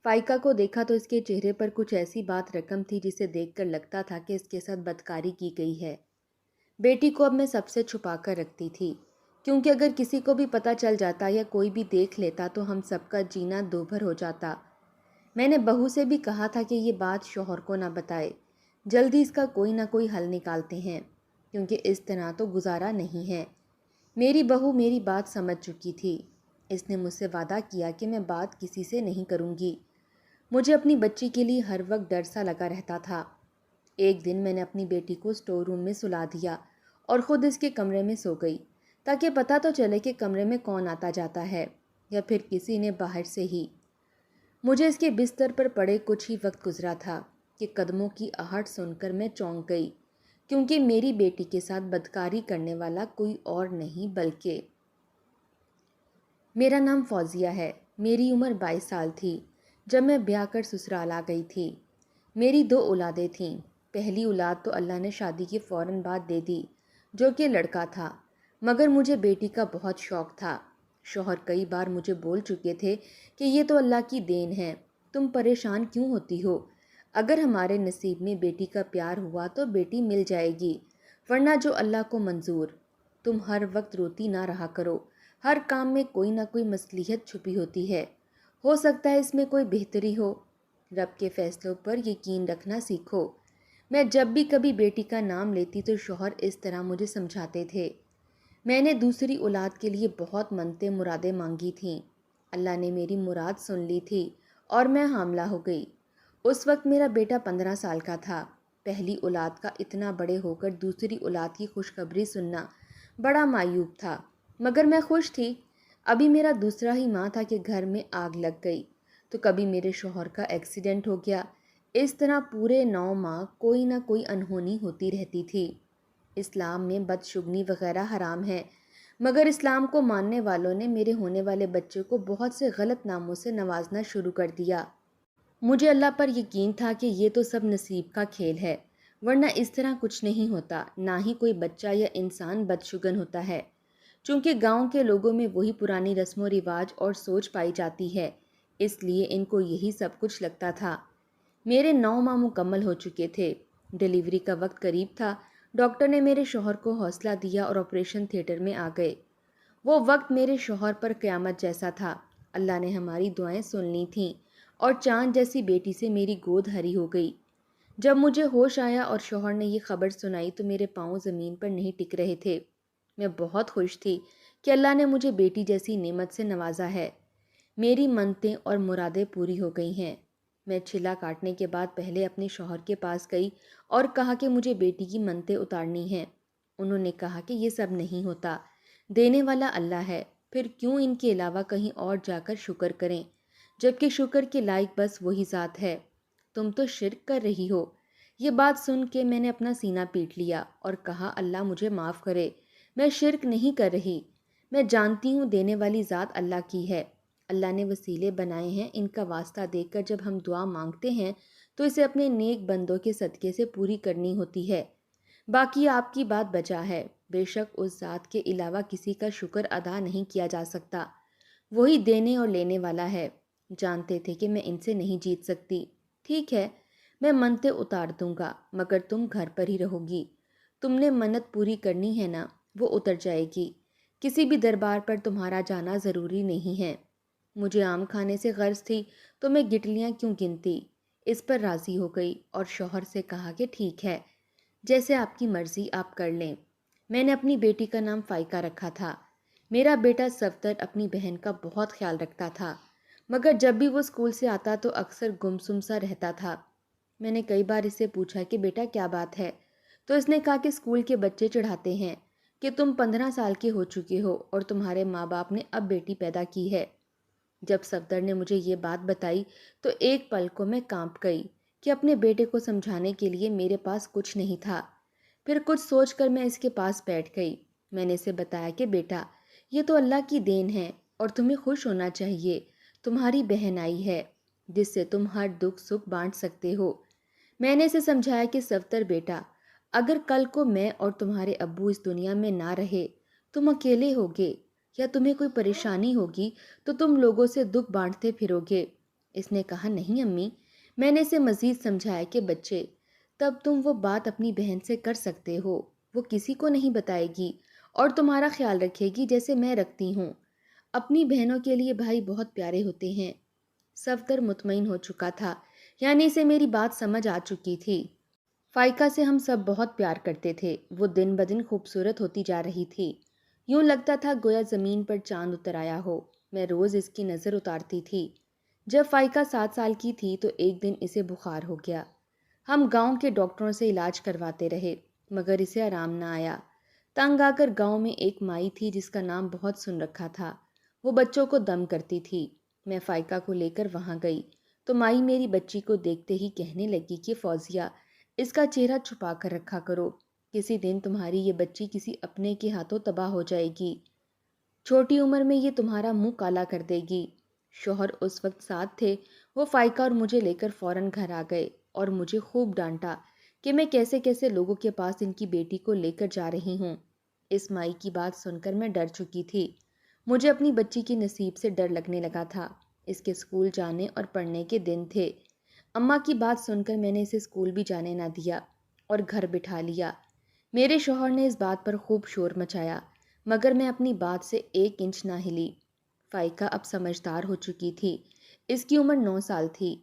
فائقہ کو دیکھا تو اس کے چہرے پر کچھ ایسی بات رقم تھی جسے دیکھ کر لگتا تھا کہ اس کے ساتھ بدکاری کی گئی ہے۔ بیٹی کو اب میں سب سے چھپا کر رکھتی تھی، کیونکہ اگر کسی کو بھی پتہ چل جاتا یا کوئی بھی دیکھ لیتا تو ہم سب کا جینا دوبھر ہو جاتا۔ میں نے بہو سے بھی کہا تھا کہ یہ بات شوہر کو نہ بتائے، جلدی اس کا کوئی نہ کوئی حل نکالتے ہیں، کیونکہ اس طرح تو گزارا نہیں ہے۔ میری بہو میری بات سمجھ چکی تھی۔ اس نے مجھ سے وعدہ کیا کہ میں بات کسی سے نہیں کروں گی۔ مجھے اپنی بچی کے لیے ہر وقت ڈر سا لگا رہتا تھا۔ ایک دن میں نے اپنی بیٹی کو اسٹور روم میں سلا دیا اور خود اس کے کمرے میں سو گئی، تاکہ پتہ تو چلے کہ کمرے میں کون آتا جاتا ہے، یا پھر کسی نے باہر سے ہی۔ مجھے اس کے بستر پر پڑے کچھ ہی وقت گزرا تھا کہ قدموں کی آہٹ سن کر میں چونک گئی، کیونکہ میری بیٹی کے ساتھ بدکاری کرنے والا کوئی اور نہیں بلکہ… میرا نام فوزیہ ہے۔ میری عمر 22 سال تھی جب میں بیاہ کر سسرال آ گئی تھی۔ میری 2 اولادیں تھیں۔ پہلی اولاد تو اللہ نے شادی کے فوراً بعد دے دی، جو کہ لڑکا تھا، مگر مجھے بیٹی کا بہت شوق تھا۔ شوہر کئی بار مجھے بول چکے تھے کہ یہ تو اللہ کی دین ہے، تم پریشان کیوں ہوتی ہو؟ اگر ہمارے نصیب میں بیٹی کا پیار ہوا تو بیٹی مل جائے گی، ورنہ جو اللہ کو منظور۔ تم ہر وقت روتی نہ رہا کرو، ہر کام میں کوئی نہ کوئی مصلحت چھپی ہوتی ہے، ہو سکتا ہے اس میں کوئی بہتری ہو۔ رب کے فیصلوں پر یقین رکھنا سیکھو۔ میں جب بھی کبھی بیٹی کا نام لیتی تو شوہر اس طرح مجھے سمجھاتے تھے۔ میں نے دوسری اولاد کے لیے بہت منتیں مرادیں مانگی تھیں۔ اللہ نے میری مراد سن لی تھی اور میں حاملہ ہو گئی۔ اس وقت میرا بیٹا 15 سال کا تھا۔ پہلی اولاد کا اتنا بڑے ہو کر دوسری اولاد کی خوشخبری سننا بڑا معیوب تھا، مگر میں خوش تھی۔ ابھی میرا دوسرا ہی ماہ تھا کہ گھر میں آگ لگ گئی، تو کبھی میرے شوہر کا ایکسیڈنٹ ہو گیا۔ اس طرح پورے 9 ماہ کوئی نہ کوئی انہونی ہوتی رہتی تھی۔ اسلام میں بدشگنی وغیرہ حرام ہے، مگر اسلام کو ماننے والوں نے میرے ہونے والے بچے کو بہت سے غلط ناموں سے نوازنا شروع کر دیا۔ مجھے اللہ پر یقین تھا کہ یہ تو سب نصیب کا کھیل ہے، ورنہ اس طرح کچھ نہیں ہوتا، نہ ہی کوئی بچہ یا انسان بدشگن ہوتا ہے۔ چونکہ گاؤں کے لوگوں میں وہی پرانی رسم و رواج اور سوچ پائی جاتی ہے، اس لیے ان کو یہی سب کچھ لگتا تھا۔ میرے 9 ماہ مکمل ہو چکے تھے۔ ڈیلیوری کا وقت قریب تھا۔ ڈاکٹر نے میرے شوہر کو حوصلہ دیا اور آپریشن تھیٹر میں آ گئے۔ وہ وقت میرے شوہر پر قیامت جیسا تھا۔ اللہ نے ہماری دعائیں سن لی تھیں اور چاند جیسی بیٹی سے میری گود ہری ہو گئی۔ جب مجھے ہوش آیا اور شوہر نے یہ خبر سنائی تو میرے پاؤں زمین پر نہیں ٹک رہے تھے۔ میں بہت خوش تھی کہ اللہ نے مجھے بیٹی جیسی نعمت سے نوازا ہے۔ میری منتیں اور مرادیں پوری ہو گئی ہیں۔ میں چھلا کاٹنے کے بعد پہلے اپنے شوہر کے پاس گئی اور کہا کہ مجھے بیٹی کی منتیں اتارنی ہیں۔ انہوں نے کہا کہ یہ سب نہیں ہوتا، دینے والا اللہ ہے، پھر کیوں ان کے علاوہ کہیں اور جا کر شکر کریں، جبکہ شکر کے لائق بس وہی ذات ہے۔ تم تو شرک کر رہی ہو۔ یہ بات سن کے میں نے اپنا سینہ پیٹ لیا اور کہا اللہ مجھے معاف کرے، میں شرک نہیں کر رہی۔ میں جانتی ہوں دینے والی ذات اللہ کی ہے۔ اللہ نے وسیلے بنائے ہیں، ان کا واسطہ دے کر جب ہم دعا مانگتے ہیں تو اسے اپنے نیک بندوں کے صدقے سے پوری کرنی ہوتی ہے۔ باقی آپ کی بات بجا ہے، بے شک اس ذات کے علاوہ کسی کا شکر ادا نہیں کیا جا سکتا، وہی دینے اور لینے والا ہے۔ جانتے تھے کہ میں ان سے نہیں جیت سکتی۔ ٹھیک ہے، میں منتیں اتار دوں گا، مگر تم گھر پر ہی رہو گی۔ تم نے منت پوری کرنی ہے نا، وہ اتر جائے گی۔ کسی بھی دربار پر تمہارا جانا ضروری نہیں ہے۔ مجھے آم کھانے سے غرض تھی تو میں گٹلیاں کیوں گنتی۔ اس پر راضی ہو گئی اور شوہر سے کہا کہ ٹھیک ہے، جیسے آپ کی مرضی آپ کر لیں۔ میں نے اپنی بیٹی کا نام فائقہ رکھا تھا۔ میرا بیٹا صفدر اپنی بہن کا بہت خیال رکھتا تھا، مگر جب بھی وہ اسکول سے آتا تو اکثر گمسم سا رہتا تھا۔ میں نے کئی بار اس سے پوچھا کہ بیٹا کیا بات ہے، تو اس نے کہا کہ اسکول کے بچے چڑھاتے ہیں کہ تم 15 سال کے ہو چکے ہو اور تمہارے ماں باپ نے اب بیٹی پیدا کی ہے۔ جب صفدر نے مجھے یہ بات بتائی تو ایک پل کو میں کانپ گئی کہ اپنے بیٹے کو سمجھانے کے لیے میرے پاس کچھ نہیں تھا۔ پھر کچھ سوچ کر میں اس کے پاس بیٹھ گئی۔ میں نے اسے بتایا کہ بیٹا یہ تو اللہ کی دین ہے اور تمہیں خوش ہونا چاہیے، تمہاری بہن آئی ہے جس سے تم ہر دکھ سکھ بانٹ سکتے ہو۔ میں نے اسے سمجھایا کہ صفدر بیٹا، اگر کل کو میں اور تمہارے ابو اس دنیا میں نہ رہے، تم اکیلے ہوگے یا تمہیں کوئی پریشانی ہوگی تو تم لوگوں سے دکھ بانٹتے پھرو گے۔ اس نے کہا نہیں امی، میں نے اسے مزید سمجھایا کہ بچے تب تم وہ بات اپنی بہن سے کر سکتے ہو، وہ کسی کو نہیں بتائے گی اور تمہارا خیال رکھے گی جیسے میں رکھتی ہوں۔ اپنی بہنوں کے لیے بھائی بہت پیارے ہوتے ہیں۔ صفدر مطمئن ہو چکا تھا، یعنی اسے میری بات سمجھ آ چکی تھی۔ فائقہ سے ہم سب بہت پیار کرتے تھے، وہ دن بدن خوبصورت ہوتی جا رہی تھی، یوں لگتا تھا گویا زمین پر چاند اتر آیا ہو۔ میں روز اس کی نظر اتارتی تھی۔ جب فائقہ 7 سال کی تھی تو ایک دن اسے بخار ہو گیا۔ ہم گاؤں کے ڈاکٹروں سے علاج کرواتے رہے مگر اسے آرام نہ آیا۔ تنگ آ کر گاؤں میں ایک مائی تھی جس کا نام بہت سن رکھا تھا، وہ بچوں کو دم کرتی تھی۔ میں فائقہ کو لے کر وہاں گئی تو مائی میری بچی کو دیکھتے ہی کہنے لگی کہ فوزیہ، اس کا چہرہ چھپا کر رکھا کرو، کسی دن تمہاری یہ بچی کسی اپنے کے ہاتھوں تباہ ہو جائے گی، چھوٹی عمر میں یہ تمہارا منہ کالا کر دے گی۔ شوہر اس وقت ساتھ تھے، وہ فائقہ اور مجھے لے کر فوراً گھر آ گئے اور مجھے خوب ڈانٹا کہ میں کیسے کیسے لوگوں کے پاس ان کی بیٹی کو لے کر جا رہی ہوں۔ اس مائی کی بات سن کر میں ڈر چکی تھی، مجھے اپنی بچی کی نصیب سے ڈر لگنے لگا تھا۔ اس کے اسکول جانے اور پڑھنے کے دن تھے۔ اماں کی بات سن کر میں نے اسے اسکول بھی جانے نہ دیا اور گھر بٹھا لیا۔ میرے شوہر نے اس بات پر خوب شور مچایا مگر میں اپنی بات سے 1 انچ نہ ہلی۔ فائقہ اب سمجھدار ہو چکی تھی، اس کی عمر 9 سال تھی۔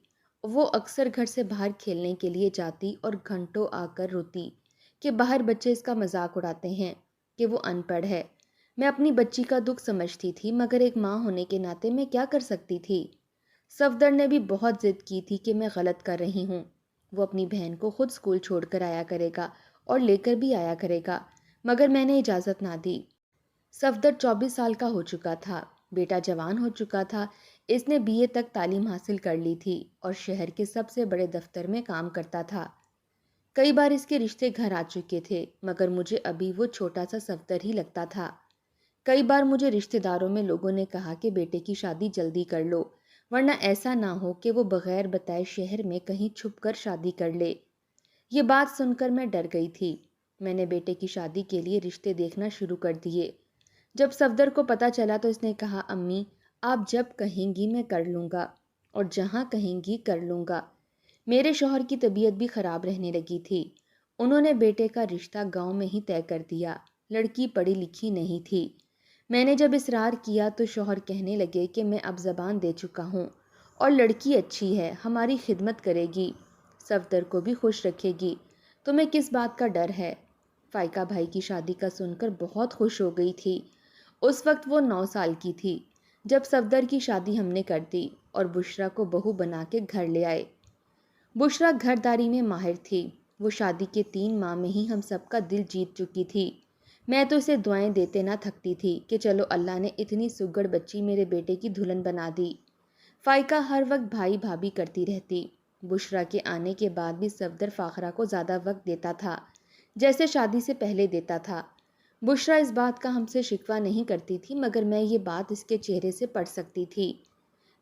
وہ اکثر گھر سے باہر کھیلنے کے لیے جاتی اور گھنٹوں آ کر روتی کہ باہر بچے اس کا مذاق اڑاتے ہیں کہ وہ ان پڑھ ہے۔ میں اپنی بچی کا دکھ سمجھتی تھی مگر ایک ماں ہونے کے ناطے میں کیا کر سکتی تھی۔ صفدر نے بھی بہت ضد کی تھی کہ میں غلط کر رہی ہوں، وہ اپنی بہن کو خود اسکول چھوڑ کر آیا کرے گا اور لے کر بھی آیا کرے گا مگر میں نے اجازت نہ دی۔ صفدر 24 سال کا ہو چکا تھا، بیٹا جوان ہو چکا تھا، اس نے BA تک تعلیم حاصل کر لی تھی اور شہر کے سب سے بڑے دفتر میں کام کرتا تھا۔ کئی بار اس کے رشتے گھر آ چکے تھے مگر مجھے ابھی وہ چھوٹا سا صفدر ہی لگتا تھا۔ کئی بار مجھے رشتے داروں میں لوگوں نے کہا کہ بیٹے کی شادی جلدی کر لو ورنہ ایسا نہ ہو کہ وہ بغیر بتائے شہر میں کہیں چھپ کر شادی کر لے۔ یہ بات سن کر میں ڈر گئی تھی۔ میں نے بیٹے کی شادی کے لیے رشتے دیکھنا شروع کر دیے۔ جب صفدر کو پتہ چلا تو اس نے کہا امی آپ جب کہیں گی میں کر لوں گا اور جہاں کہیں گی کر لوں گا۔ میرے شوہر کی طبیعت بھی خراب رہنے لگی تھی، انہوں نے بیٹے کا رشتہ گاؤں میں ہی طے کر دیا۔ لڑکی پڑھی لکھی نہیں تھی۔ میں نے جب اصرار کیا تو شوہر کہنے لگے کہ میں اب زبان دے چکا ہوں اور لڑکی اچھی ہے، ہماری خدمت کرے گی، صفدر کو بھی خوش رکھے گی، تمہیں کس بات کا ڈر ہے؟ فائقہ بھائی کی شادی کا سن کر بہت خوش ہو گئی تھی۔ اس وقت وہ 9 سال کی تھی جب صفدر کی شادی ہم نے کر دی اور بشرا کو بہو بنا کے گھر لے آئے۔ بشرا گھرداری میں ماہر تھی، وہ شادی کے 3 ماہ میں ہی ہم سب کا دل جیت چکی تھی۔ میں تو اسے دعائیں دیتے نہ تھکتی تھی کہ چلو اللہ نے اتنی سگڑ بچی میرے بیٹے کی دلہن بنا دی۔ فائقہ ہر وقت بھائی بھابھی کرتی رہتی۔ بشرا کے آنے کے بعد بھی صفدر فاخرہ کو زیادہ وقت دیتا تھا جیسے شادی سے پہلے دیتا تھا۔ بشرا اس بات کا ہم سے شکوہ نہیں کرتی تھی مگر میں یہ بات اس کے چہرے سے پڑھ سکتی تھی۔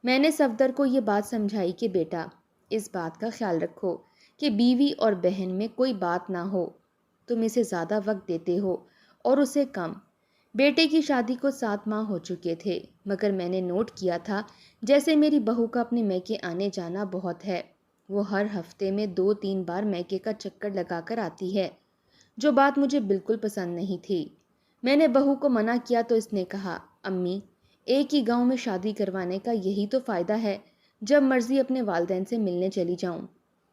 میں نے صفدر کو یہ بات سمجھائی کہ بیٹا اس بات کا خیال رکھو کہ بیوی اور بہن میں کوئی بات نہ ہو، تم اسے زیادہ وقت دیتے ہو اور اسے کم۔ بیٹے کی شادی کو 7 ماہ ہو چکے تھے مگر میں نے نوٹ کیا تھا جیسے میری بہو کا اپنے میکے آنے جانا بہت ہے، وہ ہر ہفتے میں 2-3 بار میکے کا چکر لگا کر آتی ہے، جو بات مجھے بالکل پسند نہیں تھی۔ میں نے بہو کو منع کیا تو اس نے کہا امی ایک ہی گاؤں میں شادی کروانے کا یہی تو فائدہ ہے، جب مرضی اپنے والدین سے ملنے چلی جاؤں۔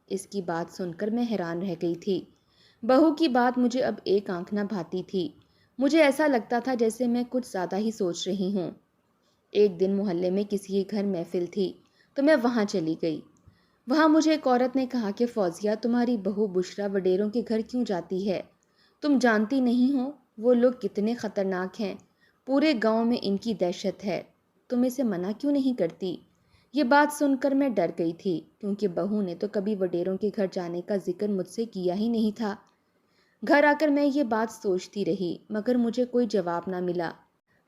اس کی بات سن کر میں حیران رہ گئی تھی۔ بہو کی بات مجھے اب ایک آنکھ نہ بھاتی تھی، مجھے ایسا لگتا تھا جیسے میں کچھ زیادہ ہی سوچ رہی ہوں۔ ایک دن محلے میں کسی کے گھر محفل تھی تو میں وہاں چلی گئی۔ وہاں مجھے ایک عورت نے کہا کہ فوزیہ تمہاری بہو بشرا وڈیروں کے گھر کیوں جاتی ہے؟ تم جانتی نہیں ہو وہ لوگ کتنے خطرناک ہیں، پورے گاؤں میں ان کی دہشت ہے، تم اسے منع کیوں نہیں کرتی؟ یہ بات سن کر میں ڈر گئی تھی کیونکہ بہو نے تو کبھی وڈیروں کے گھر جانے کا ذکر مجھ سے کیا ہی نہیں تھا۔ گھر آ کر میں یہ بات سوچتی رہی مگر مجھے کوئی جواب نہ ملا۔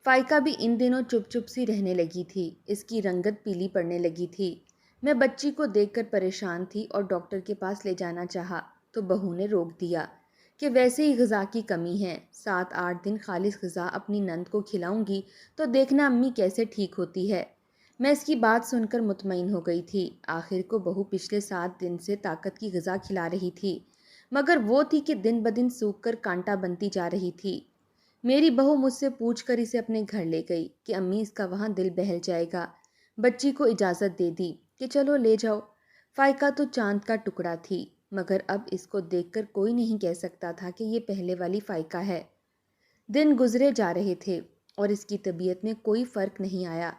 فائقہ بھی ان دنوں چپ چپ سی رہنے لگی تھی، اس کی رنگت پیلی پڑنے لگی تھی۔ میں بچی کو دیکھ کر پریشان تھی اور ڈاکٹر کے پاس لے جانا چاہا تو بہو نے روک دیا کہ ویسے ہی غذا کی کمی ہے، 7-8 دن خالص غذا اپنی نند کو کھلاؤں گی تو دیکھنا امی کیسے ٹھیک ہوتی ہے۔ میں اس کی بات سن کر مطمئن ہو گئی تھی۔ آخر کو بہو پچھلے 7 دن سے طاقت کی غذا کھلا رہی تھی، مگر وہ تھی کہ دن بدن سوکھ کر کانٹا بنتی جا رہی تھی۔ میری بہو مجھ سے پوچھ کر اسے اپنے گھر لے گئی کہ امی اس کا وہاں دل بہل جائے گا۔ بچی کو اجازت دے دی کہ چلو لے جاؤ۔ فائقہ تو چاند کا ٹکڑا تھی، مگر اب اس کو دیکھ کر کوئی نہیں کہہ سکتا تھا کہ یہ پہلے والی فائقہ ہے۔ دن گزرے جا رہے تھے اور اس کی طبیعت میں کوئی فرق نہیں آیا۔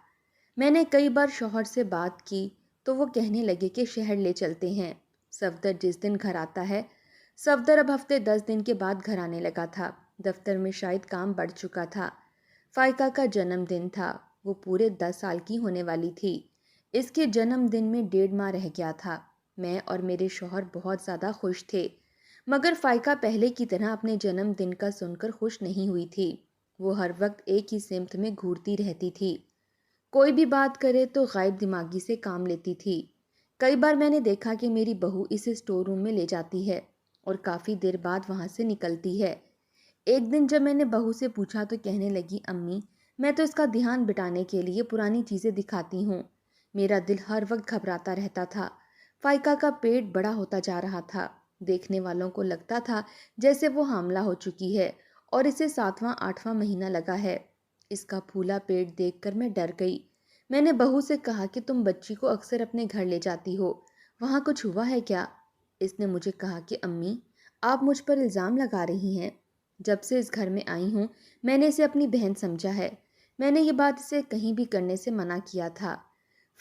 میں نے کئی بار شوہر سے بات کی تو وہ کہنے لگے کہ شہر لے چلتے ہیں۔ صفدر جس دن گھر آتا ہے، صفدر اب ہفتے 10 دن کے بعد گھر آنے لگا تھا۔ دفتر میں شاید کام بڑھ چکا تھا۔ فائقہ کا جنم دن تھا، وہ پورے 10 سال کی ہونے والی تھی۔ اس کے جنم دن میں 1.5 ماہ رہ گیا تھا۔ میں اور میرے شوہر بہت زیادہ خوش تھے، مگر فائقہ پہلے کی طرح اپنے جنم دن کا سن کر خوش نہیں ہوئی تھی۔ وہ ہر وقت ایک ہی سمت میں گھورتی رہتی تھی، کوئی بھی بات کرے تو غائب دماغی سے کام لیتی تھی۔ کئی بار میں نے دیکھا کہ میری بہو اسے اسٹور روم میں لے جاتی ہے اور کافی دیر بعد وہاں سے نکلتی ہے۔ ایک دن جب میں نے بہو سے پوچھا تو کہنے لگی، امی میں تو اس کا دھیان بٹانے کے لیے پرانی چیزیں دکھاتی ہوں۔ میرا دل ہر وقت گھبراتا رہتا تھا۔ فائقہ کا پیٹ بڑا ہوتا جا رہا تھا۔ دیکھنے والوں کو لگتا تھا جیسے وہ حاملہ ہو چکی ہے اور اسے 7واں 8واں مہینہ لگا ہے۔ اس کا پھولا پیٹ دیکھ کر میں ڈر گئی۔ میں نے بہو سے کہا کہ تم بچی کو اکثر اپنے گھر لے جاتی ہو، وہاں کچھ ہوا ہے کیا؟ اس نے مجھے کہا کہ امی آپ مجھ پر الزام لگا رہی ہیں۔ جب سے اس گھر میں آئی ہوں میں نے اسے اپنی بہن سمجھا ہے۔ میں نے یہ بات اسے کہیں بھی کرنے سے منع کیا تھا۔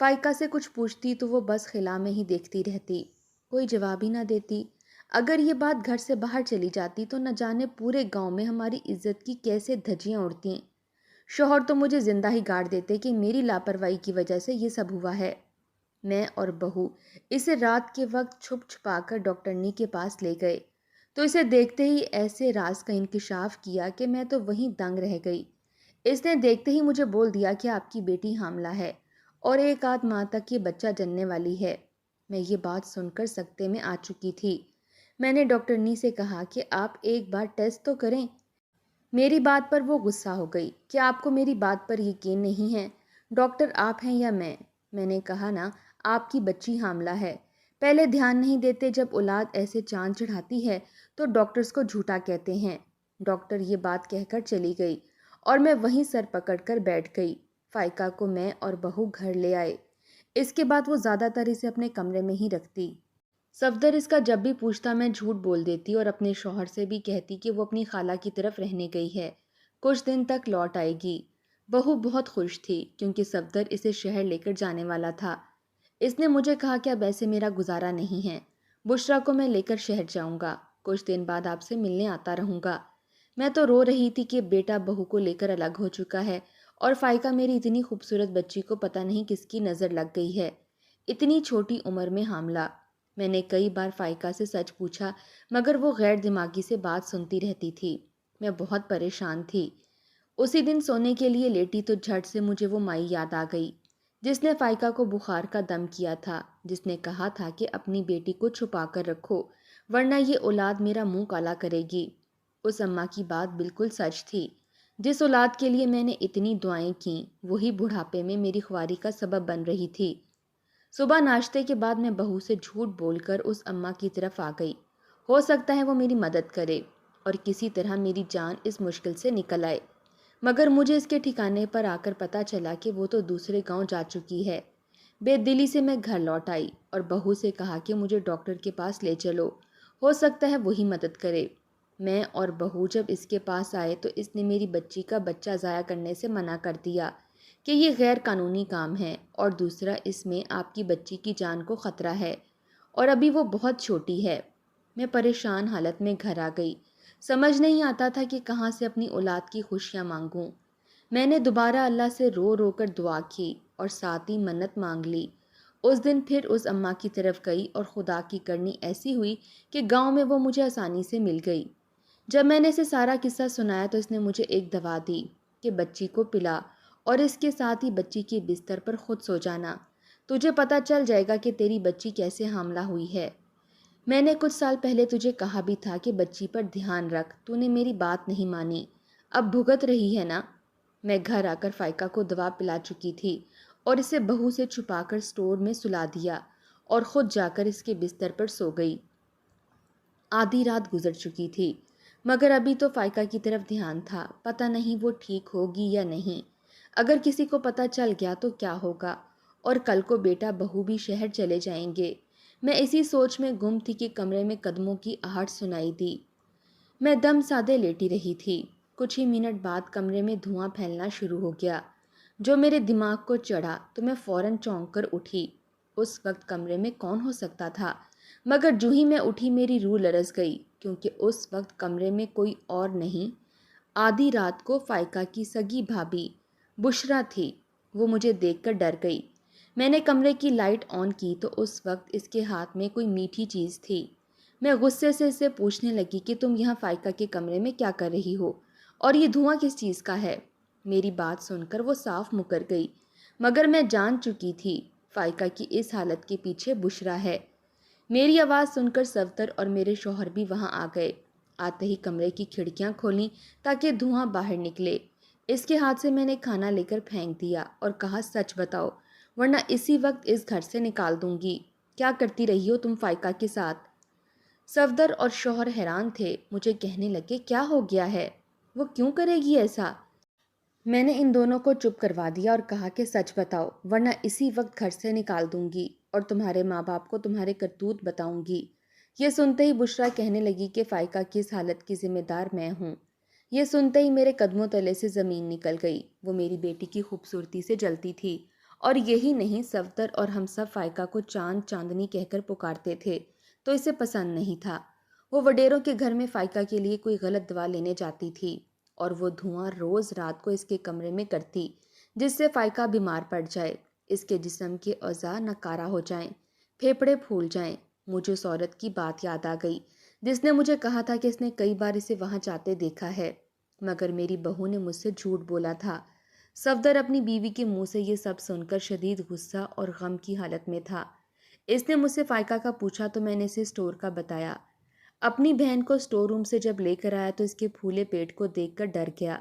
فائقہ سے کچھ پوچھتی تو وہ بس خلا میں ہی دیکھتی رہتی، کوئی جواب ہی نہ دیتی۔ اگر یہ بات گھر سے باہر چلی جاتی تو نہ جانے پورے گاؤں میں ہماری عزت کی کیسے دھجیاں اڑتیں۔ شوہر تو مجھے زندہ ہی گاڑ دیتے کہ میری لاپرواہی کی وجہ سے یہ سب ہوا ہے۔ میں اور بہو اسے رات کے وقت چھپ چھپا کر ڈاکٹرنی کے پاس لے گئے تو اسے دیکھتے ہی ایسے راز کا انکشاف کیا کہ میں تو وہیں دنگ رہ گئی۔ اس نے دیکھتے ہی مجھے بول دیا کہ آپ کی بیٹی حاملہ ہے اور 1 آدھ ماہ تک یہ بچہ جننے والی ہے۔ میں یہ بات سن کر سکتے میں آ چکی تھی۔ میں نے ڈاکٹرنی سے کہا کہ آپ ایک بار ٹیسٹ تو کریں۔ میری بات پر وہ غصہ ہو گئی کہ آپ کو میری بات پر یقین نہیں ہے، ڈاکٹر آپ ہیں یا میں؟ میں نے کہا نا، آپ کی بچی حاملہ ہے۔ پہلے دھیان نہیں دیتے، جب اولاد ایسے چاند چڑھاتی ہے تو ڈاکٹرز کو جھوٹا کہتے ہیں۔ ڈاکٹر یہ بات کہہ کر چلی گئی اور میں وہیں سر پکڑ کر بیٹھ گئی۔ فائقہ کو میں اور بہو گھر لے آئے۔ اس کے بعد وہ زیادہ تر اسے اپنے کمرے میں ہی رکھتی۔ صفدر اس کا جب بھی پوچھتا میں جھوٹ بول دیتی اور اپنے شوہر سے بھی کہتی کہ وہ اپنی خالہ کی طرف رہنے گئی ہے، کچھ دن تک لوٹ آئے گی۔ بہو بہت خوش تھی کیونکہ صفدر اسے شہر لے کر جانے والا تھا۔ اس نے مجھے کہا کہ اب ایسے میرا گزارا نہیں ہے، بشرا کو میں لے کر شہر جاؤں گا، کچھ دن بعد آپ سے ملنے آتا رہوں گا۔ میں تو رو رہی تھی کہ بیٹا بہو کو لے کر الگ ہو چکا ہے اور فائقہ میری اتنی خوبصورت بچی کو پتہ نہیں کس کی نظر لگ گئی ہے، اتنی چھوٹی عمر میں حاملہ۔ میں نے کئی بار فائقہ سے سچ پوچھا مگر وہ غیر دماغی سے بات سنتی رہتی تھی۔ میں بہت پریشان تھی۔ اسی دن سونے کے لیے لیٹی تو جھٹ سے مجھے وہ مائی یاد آ گئی جس نے فائقہ کو بخار کا دم کیا تھا، جس نے کہا تھا کہ اپنی بیٹی کو چھپا کر رکھو ورنہ یہ اولاد میرا منہ کالا کرے گی۔ اس اماں کی بات بالکل سچ تھی۔ جس اولاد کے لیے میں نے اتنی دعائیں کیں وہی بڑھاپے میں میری خواری کا سبب بن رہی تھی۔ صبح ناشتے کے بعد میں بہو سے جھوٹ بول کر اس اماں کی طرف آ گئی۔ ہو سکتا ہے وہ میری مدد کرے اور کسی طرح میری جان اس مشکل سے نکل آئے، مگر مجھے اس کے ٹھکانے پر آ کر پتہ چلا کہ وہ تو دوسرے گاؤں جا چکی ہے۔ بے دلی سے میں گھر لوٹ آئی اور بہو سے کہا کہ مجھے ڈاکٹر کے پاس لے چلو، ہو سکتا ہے وہی مدد کرے۔ میں اور بہو جب اس کے پاس آئے تو اس نے میری بچی کا بچہ ضائع کرنے سے منع کر دیا کہ یہ غیر قانونی کام ہے اور دوسرا اس میں آپ کی بچی کی جان کو خطرہ ہے اور ابھی وہ بہت چھوٹی ہے۔ میں پریشان حالت میں گھر آ گئی، سمجھ نہیں آتا تھا کہ کہاں سے اپنی اولاد کی خوشیاں مانگوں۔ میں نے دوبارہ اللہ سے رو رو کر دعا کی اور ساتھ ہی منت مانگ لی۔ اس دن پھر اس اماں کی طرف گئی اور خدا کی کرنی ایسی ہوئی کہ گاؤں میں وہ مجھے آسانی سے مل گئی۔ جب میں نے اسے سارا قصہ سنایا تو اس نے مجھے ایک دوا دی کہ بچی کو پلا اور اس کے ساتھ ہی بچی کے بستر پر خود سو جانا، تجھے پتہ چل جائے گا کہ تیری بچی کیسے حاملہ ہوئی ہے۔ میں نے کچھ سال پہلے تجھے کہا بھی تھا کہ بچی پر دھیان رکھ، تو نے میری بات نہیں مانی، اب بھگت رہی ہے نا۔ میں گھر آ کر فائقہ کو دوا پلا چکی تھی اور اسے بہو سے چھپا کر اسٹور میں سلا دیا اور خود جا کر اس کے بستر پر سو گئی۔ آدھی رات گزر چکی تھی مگر ابھی تو فائقہ کی طرف دھیان تھا، پتہ نہیں وہ ٹھیک ہوگی یا نہیں۔ اگر کسی کو پتہ چل گیا تو کیا ہوگا، اور کل کو بیٹا بہو بھی شہر چلے جائیں گے۔ میں اسی سوچ میں گم تھی کہ کمرے میں قدموں کی آہٹ سنائی دی۔ میں دم سادے لیٹی رہی تھی۔ کچھ ہی منٹ بعد کمرے میں دھواں پھیلنا شروع ہو گیا جو میرے دماغ کو چڑھا تو میں فوراً چونک کر اٹھی۔ اس وقت کمرے میں کون ہو سکتا تھا؟ مگر جو ہی میں اٹھی میری روح لرز گئی، کیونکہ اس وقت کمرے میں کوئی اور نہیں، آدھی رات کو فائقہ کی سگی بھابھی بشرا تھی۔ وہ مجھے دیکھ کر ڈر گئی۔ میں نے کمرے کی لائٹ آن کی تو اس وقت اس کے ہاتھ میں کوئی میٹھی چیز تھی۔ میں غصے سے اسے پوچھنے لگی کہ تم یہاں فائقہ کے کمرے میں کیا کر رہی ہو، اور یہ دھواں کس چیز کا ہے؟ میری بات سن کر وہ صاف مکر گئی، مگر میں جان چکی تھی فائقہ کی اس حالت کے پیچھے بشرا ہے۔ میری آواز سن کر صفدر اور میرے شوہر بھی وہاں آ گئے۔ آتے ہی کمرے کی کھڑکیاں کھولیں تاکہ دھواں باہر نکلے۔ اس کے ہاتھ سے میں نے کھانا لے کر پھینک دیا اور کہا، سچ بتاؤ ورنہ اسی وقت اس گھر سے نکال دوں گی۔ کیا کرتی رہی ہو تم فائقہ کے ساتھ؟ صفدر اور شوہر حیران تھے، مجھے کہنے لگے، کیا ہو گیا ہے؟ وہ کیوں کرے گی ایسا؟ میں نے ان دونوں کو چپ کروا دیا اور کہا کہ سچ بتاؤ ورنہ اسی وقت گھر سے نکال دوں گی اور تمہارے ماں باپ کو تمہارے کرتوت بتاؤں گی۔ یہ سنتے ہی بشرا کہنے لگی کہ فائقہ کی اس حالت کی ذمہ دار میں ہوں۔ یہ سنتے ہی میرے قدموں تلے سے زمین نکل گئی۔ وہ میری بیٹی کی خوبصورتی سے جلتی تھی، اور یہی نہیں، صفدر اور ہم سب فائقہ کو چاند چاندنی کہہ کر پکارتے تھے تو اسے پسند نہیں تھا۔ وہ وڈیروں کے گھر میں فائقہ کے لیے کوئی غلط دوا لینے جاتی تھی اور وہ دھواں روز رات کو اس کے کمرے میں کرتی جس سے فائقہ بیمار پڑ جائے، اس کے جسم کے اعضاء ناکارہ ہو جائیں، پھیپھڑے پھول جائیں۔ مجھے اس عورت کی بات یاد آ گئی جس نے مجھے کہا تھا کہ اس نے کئی بار اسے وہاں جاتے دیکھا ہے، مگر میری بہو نے مجھ سے جھوٹ بولا تھا۔ صفدر اپنی بیوی کے منہ سے یہ سب سن کر شدید غصہ اور غم کی حالت میں تھا۔ اس نے مجھ سے فائقہ کا پوچھا تو میں نے اسے اسٹور کا بتایا۔ اپنی بہن کو اسٹور روم سے جب لے کر آیا تو اس کے پھولے پیٹ کو دیکھ کر ڈر گیا،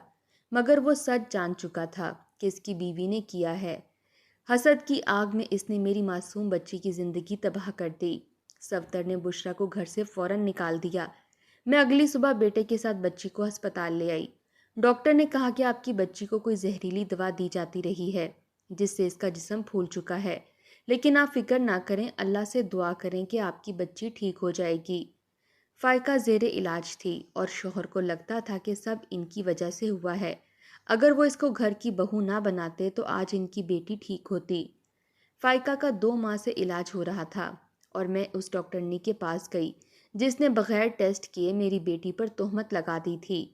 مگر وہ سچ جان چکا تھا کہ اس کی بیوی نے کیا ہے۔ حسد کی آگ میں اس نے میری معصوم بچی کی زندگی تباہ کر دی۔ صفدر نے بشرا کو گھر سے فوراً نکال دیا۔ میں اگلی صبح بیٹے کے ساتھ بچی کو ہسپتال لے آئی۔ ڈاکٹر نے کہا کہ آپ کی بچی کو کوئی زہریلی دوا دی جاتی رہی ہے جس سے اس کا جسم پھول چکا ہے، لیکن آپ فکر نہ کریں، اللہ سے دعا کریں کہ آپ کی بچی ٹھیک ہو جائے گی۔ فائقہ زیر علاج تھی اور شوہر کو لگتا تھا کہ سب ان کی وجہ سے ہوا ہے۔ اگر وہ اس کو گھر کی بہو نہ بناتے تو آج ان کی بیٹی ٹھیک ہوتی۔ فائقہ کا 2 ماہ سے علاج ہو رہا تھا اور میں اس ڈاکٹرنی کے پاس گئی جس نے بغیر ٹیسٹ کیے میری بیٹی پر تہمت لگا دی تھی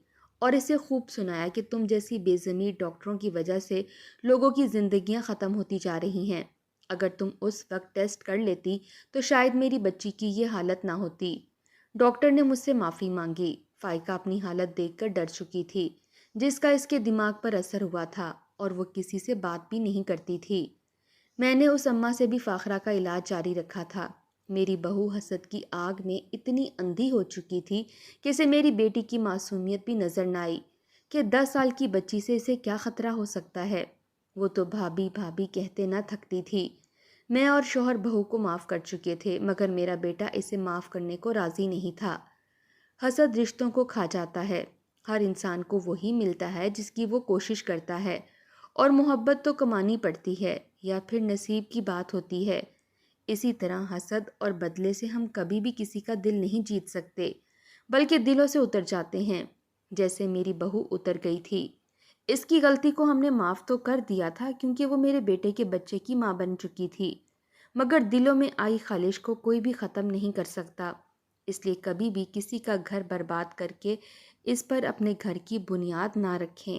اور اسے خوب سنایا کہ تم جیسی بے ضمیر ڈاکٹروں کی وجہ سے لوگوں کی زندگیاں ختم ہوتی جا رہی ہیں۔ اگر تم اس وقت ٹیسٹ کر لیتی تو شاید میری بچی کی یہ حالت نہ ہوتی۔ ڈاکٹر نے مجھ سے معافی مانگی۔ فائقہ اپنی حالت دیکھ کر ڈر چکی تھی جس کا اس کے دماغ پر اثر ہوا تھا، اور وہ کسی سے بات بھی نہیں کرتی تھی۔ میں نے اس اماں سے بھی فاخرہ کا علاج جاری رکھا تھا۔ میری بہو حسد کی آگ میں اتنی اندھی ہو چکی تھی کہ اسے میری بیٹی کی معصومیت بھی نظر نہ آئی کہ 10 سال کی بچی سے اسے کیا خطرہ ہو سکتا ہے۔ وہ تو بھابھی بھابھی کہتے نہ تھکتی تھی۔ میں اور شوہر بہو کو معاف کر چکے تھے، مگر میرا بیٹا اسے معاف کرنے کو راضی نہیں تھا۔ حسد رشتوں کو کھا جاتا ہے۔ ہر انسان کو وہی ملتا ہے جس کی وہ کوشش کرتا ہے، اور محبت تو کمانی پڑتی ہے یا پھر نصیب کی بات ہوتی ہے۔ اسی طرح حسد اور بدلے سے ہم کبھی بھی کسی کا دل نہیں جیت سکتے، بلکہ دلوں سے اتر جاتے ہیں، جیسے میری بہو اتر گئی تھی۔ اس کی غلطی کو ہم نے معاف تو کر دیا تھا کیونکہ وہ میرے بیٹے کے بچے کی ماں بن چکی تھی، مگر دلوں میں آئی خالش کو کوئی بھی ختم نہیں کر سکتا۔ اس لیے کبھی بھی کسی کا گھر برباد کر کے اس پر اپنے گھر کی بنیاد نہ رکھیں۔